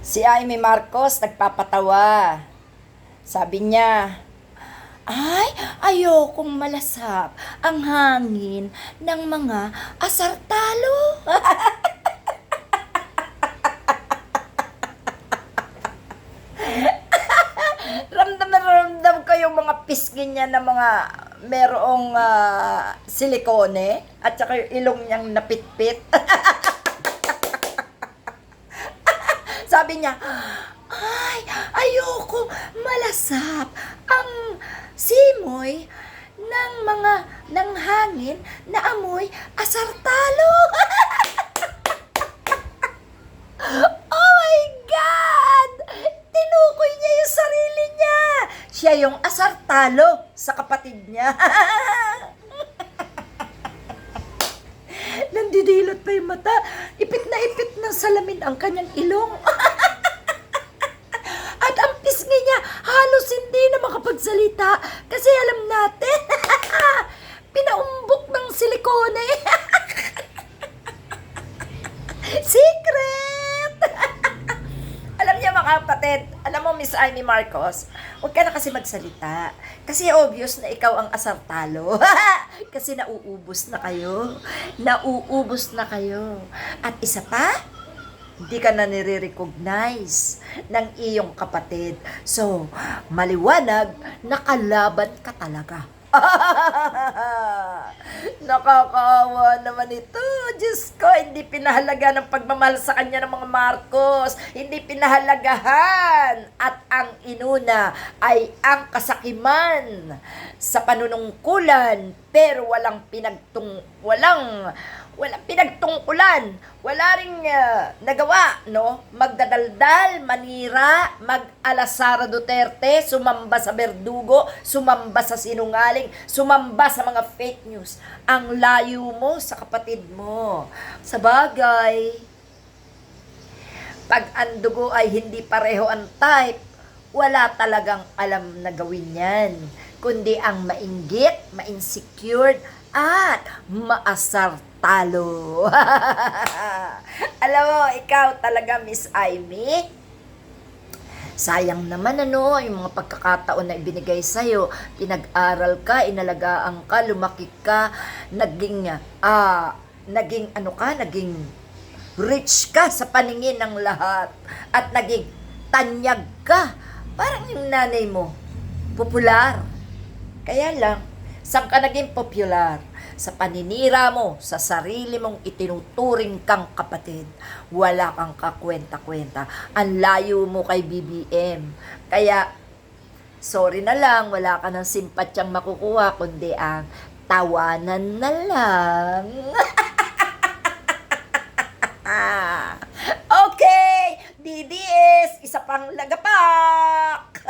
Si Amy Marcos nagpapatawa. Sabi niya, ay, ayokong malasap ang hangin ng mga asartalo. Ramdam na ramdam ko yung mga pisngi niya na mga merong silikone at saka yung ilong niyang napitpit. Sabi niya, ay, ayoko malasap ang simoy ng hangin na amoy asartalo. Oh my God! Tinukoy niya yung sarili niya. Siya yung asartalo sa kapatid niya. Nandidilot pa yung mata. Ipit na ipit ng salamin ang kanyang ilong. At ang pisngi niya, halos hindi na makapagsalita. Kasi alam natin, pinaumbok ng silikone. Secret! Alam niya mga kapatid, alam mo Miss Amy Marcos, huwag ka na kasi magsalita. Kasi obvious na ikaw ang asartalo. Kasi nauubos na kayo. Nauubos na kayo. At isa pa, hindi ka na nire-recognize ng iyong kapatid. So, maliwanag, nakalaban ka talaga. Nakakaawa naman ito. Diyos ko, hindi pinahalaga ng pagmamahal sa kanya ng mga Marcos. Hindi pinahalagahan. At ang inuna ay ang kasakiman sa panunungkulan. Pero walang pinagtungkulan. Wala ring nagawa, no? Magdadaldal, manira, mag-alasara Duterte, sumamba sa berdugo, sumamba sa sinungaling, sumamba sa mga fake news. Ang layo mo sa kapatid mo. Sa bagay, pag ang dugo ay hindi pareho ang type, wala talagang alam na gawin yan. Kundi ang mainggit, ma-insecure, at maasartalo. Alam mo, ikaw talaga, Miss Amy, sayang naman yung mga pagkakataon na ibinigay sa'yo. Pinag-aral ka, inalagaan ka, lumaki ka, naging rich ka sa paningin ng lahat. At naging tanyag ka. Parang yung nanay mo, popular. Kaya lang, saan ka naging popular? Sa paninira mo, sa sarili mong itinuturing kang kapatid. Wala kang kakwenta-kwenta. Ang layo mo kay BBM. Kaya, sorry na lang, wala ka ng simpatyang makukuha, kundi ang tawanan na lang. Okay, DDS, isa pang lagapak.